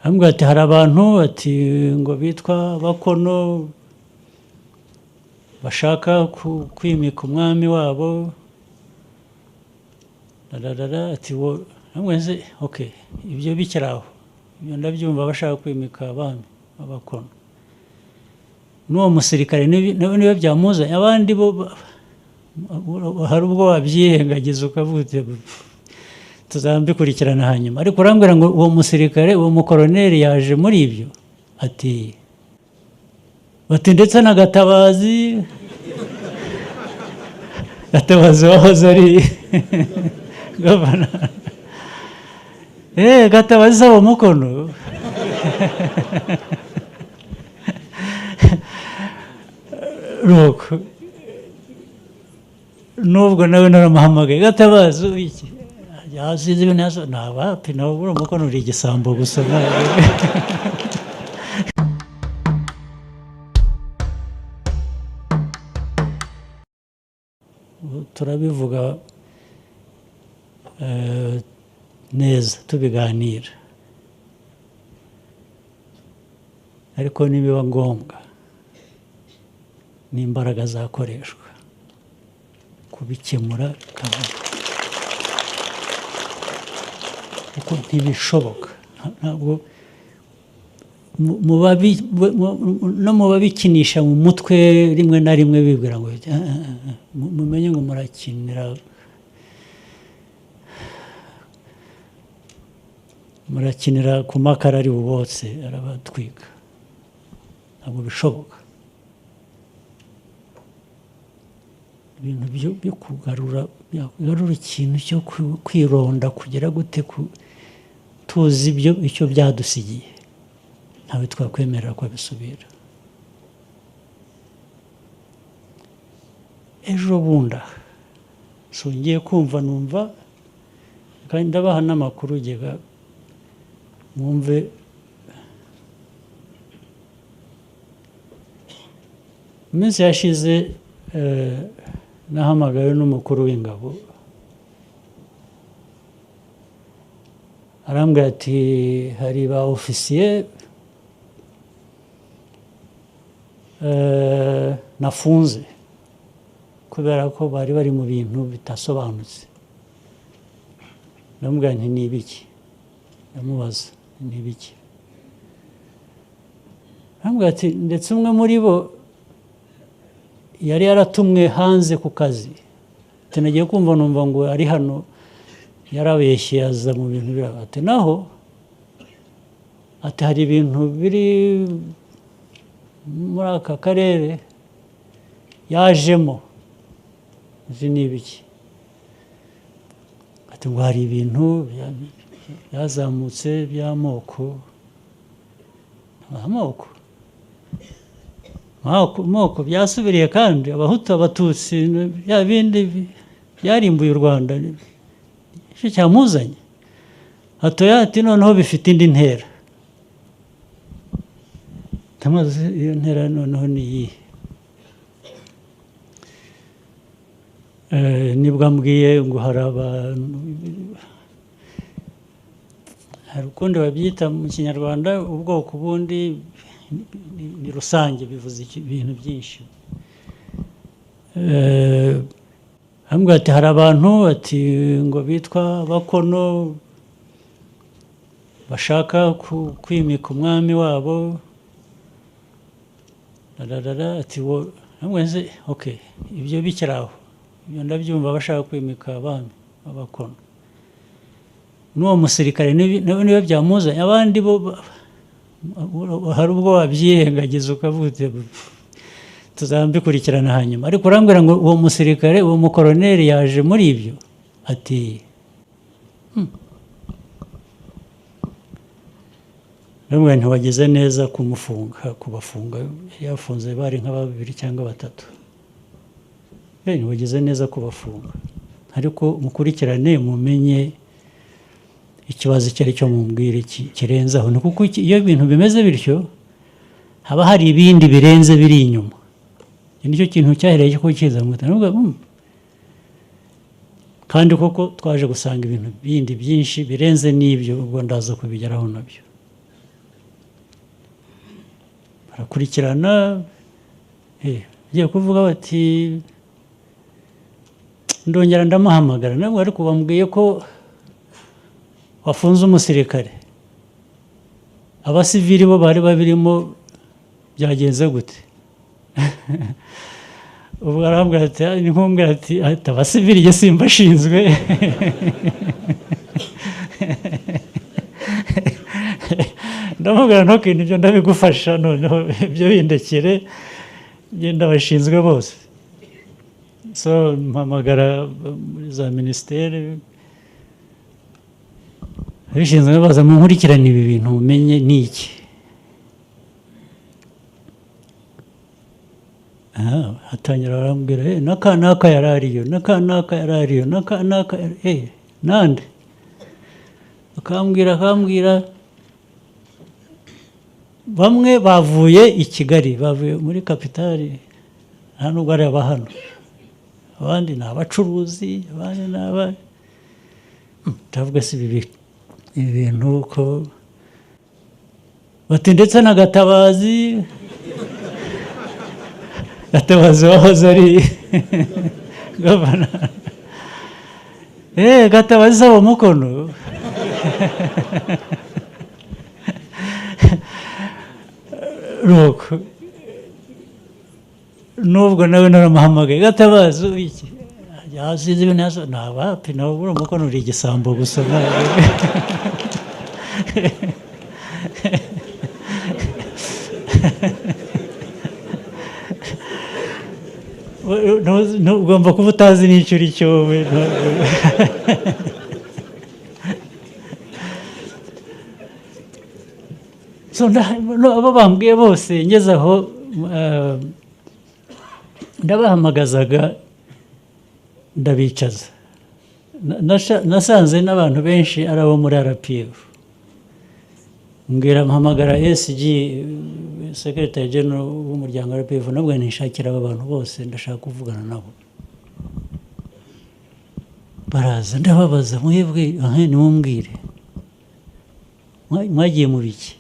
Ambwira ati hari abantu ati ngo bitwa Bakono bashaka kwimika umwami wabo ati wo amweze okay ibyo bikiraho ibyo ndabyumva bashaka kwimika abami Abakono n'uwo musirikare niwe byamuzanye abandi bo hari ubwo wabyirengagiza ukavuga tuzambikurikirana hanyuma ariko urambwira ngo uwo musirikare uwo mukoroneri yaje muri ibyo ati ndetse na Gatabazi wahoze ari gavana Gatabazi saba Mukono nuko nubwo nawe naramuhamagaye Gatabazi iki yasize ibintu yaso nabapi nawe uri Mukono uri igisambo gusa turabivuga neza tubiganira ariko nibiba ngombwa n'imbaraga zakoreshwa kubikemura kuko ntibishoboka ntabwo mu babikinisha mu mutwe rimwe na rimwe bibwira ngo mumenye ngo murakinira ku makara ari bubotse arabatwika ntabwo bishoboka ibintu byo kugarura ikintu cyo kwironda kugera gute tuzi icyo byadusigiye ntawe twakwemerera ko bisubira ejo bunda ngiye kumva numva kandi ndabaha n'amakuru ugega mwumve iminsi yashize nahamagawe n'umukuru w'ingabo arambwira ati hari ba ofisiye nafunze kubera ko bari mu bintu bitasobanutse ndamubwira nti ni ibiki ndamubaza ni ibiki arambwira ati ndetse umwe muri bo yari yaratumwe hanze ku kazi nagiye kumva numva ngo ari hano yarabeshye yaza mu bintu birabate naho ati hari ibintu biri muri aka karere yajemo izi ni ibiki ati ngo hari ibintu byazamutse by'amoko amoko byasubiriye kandi abahutu abatutsi bya bindi byarimbuye u Rwanda icyo cyamuzanye hatoya ati noneho bifite indi ntera tamaze iyo ntera noneho ni iyihe nibwo ambwiye ngo hari abantu hari ukundi babyita mu kinyarwanda ubwoko bundi ni rusange bivuze ibintu byinshi ambwira ati hari abantu ati ngo bitwa Bakono bashaka kwimika umwami wabo ati wo amweze okay ibyo bikiraho ibyo ndabyumva bashaka kwimika abami Abakono n'uwo musirikare niwe byamuzanye abandi bo hari ubwo wabyirengagiza ukavuga tuzambikurikirana hanyuma ariko urambwira ngo uwo musirikare uwo mukoroneri yaje muri ibyo ati ndamubwira ntiwageze neza kubafunga yafunze bari nka 2 cyangwa 3 ntiwageze neza kubafunga ariko mukurikirane mumenye ikibazo icyo ari cyo mumbwire kirenzaho ni kuko iyo ibintu bimeze bityo haba hari ibindi birenze biri inyuma nicyo kintu cyahereye ko kiza mutanavuga kandi koko twaje gusanga ibintu bindi byinshi birenze n'ibyo ubwo ndaza kubigeraho nabyo barakurikirana bagiye kuvuga bati ndongera ndamuhamagara nabwo ariko bambwiye ko wafunze umusirikare abasivili bo bari babirimo byagenze gute ubu arambwira ati nkumbwira ati abasivili jye simbashinzwe ndamubwira ntukintu ibyo ndabigufasha noneho ibyo bindekere genda bashinzwe bose so mpamagara muri za minisiteri abishinzwe baza mu nkurikirane ibi bintu mumenye ni iki hatangira barambwira n'aka yari ariyo n'aka yari ariyo n'aka nande akambwira bamwe bavuye i Kigali bavuye muri kapitali nta nubwo ari aba hano abandi ni abacuruzi abandi ni aba ndavuga si ibi bintu ko bati ndetse na Gatabazi wahoze ari gavana Gatabazi saba umukono nuko nubwo nawe naramuhamagaye Gatabazi iki yasize ibintu yaso nabapi nawe buri umukono uri igisambo gusa ugomba kuba utazi n'icyo uri cyo abo bambwiye bose ngeze aho ndabahamagazaga ndabicaza nasanze n'abantu benshi ari abo muri RPF mbwira mpamagara SG Secretary General w'umuryango RPF nabwo nishakira aba bantu bose ndashaka kuvugana nabo baraza ndababaza mwebwe nimumbwire mwagiye mu biki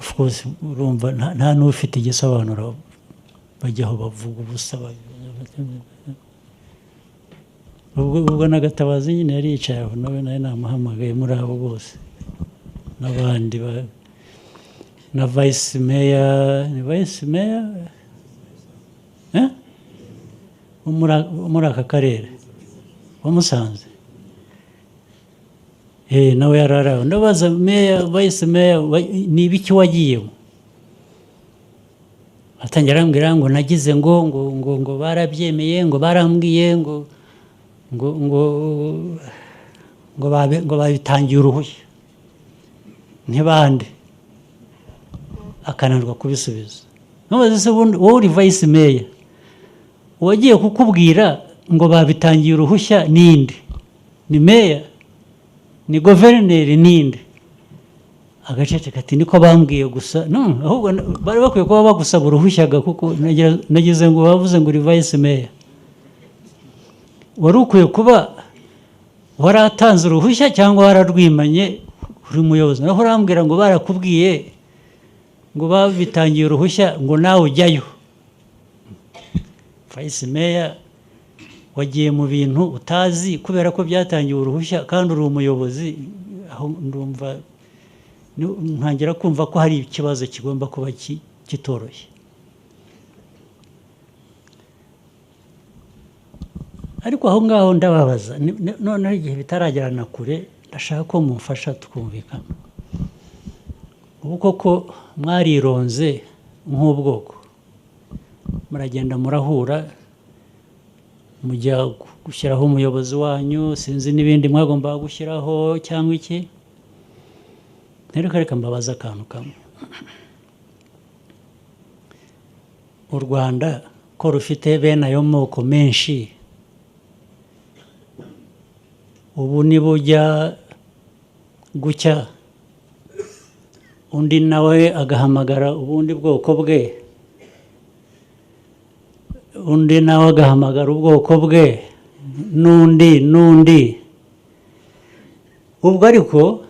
of course urumva nta n'ufite igisobanuro bajyaho bavuga ubusa ubwo na Gatabazi nyine yari yicaye aho nawe namuhamagaye muri abo bose n'abandi na Vice Mayor muri aka karere wa Musanze nawe yararaho ndabaza Vice Mayor ni ibiki wagiyemo atangira arambwira ngo nagize ngo barabyemeye ngo barambwiye ngo babitangiye uruhushya ntibande akananirwa kubisubiza ntubaze se wowe uri Vice Mayor uwagiye kukubwira ngo babitangiye uruhushya ninde ni Mayor ni Guverineri ninde agacece kati niko bambwiye gusa ahubwo bari bakwiye kuba bagusaba uruhushyaga kuko nagize ngo bavuze ngo uri Vice Mayor wari ukwiye kuba waratanze uruhushya cyangwa wararwimanye uri umuyobozi naho urambwira ngo barakubwiye ngo babitangiye uruhushya ngo nawe ujyayo Vice Mayor wagiye mu bintu utazi kubera ko byatangiye uruhushya kandi uri umuyobozi aho ndumva ntangira kumva ko hari ikibazo kigomba kuba kitoroshye ariko aho ngaho ndababaza noneho igihe bitaragirana kure ndashaka ko mumfasha tukumvikana ubu koko mwarironze nk'ubwoko muragenda murahura mujya gushyiraho umuyobozi wanyu sinzi n'ibindi mwagomba gushyiraho cyangwa iki reka mbabaza akantu kamwe u Rwanda ko rufite bene ayo moko menshi ubu nibujya gucya undi nawe agahamagara ubundi bwoko bwe undi nawe agahamagara ubwoko bwe n'undi ubwo ariko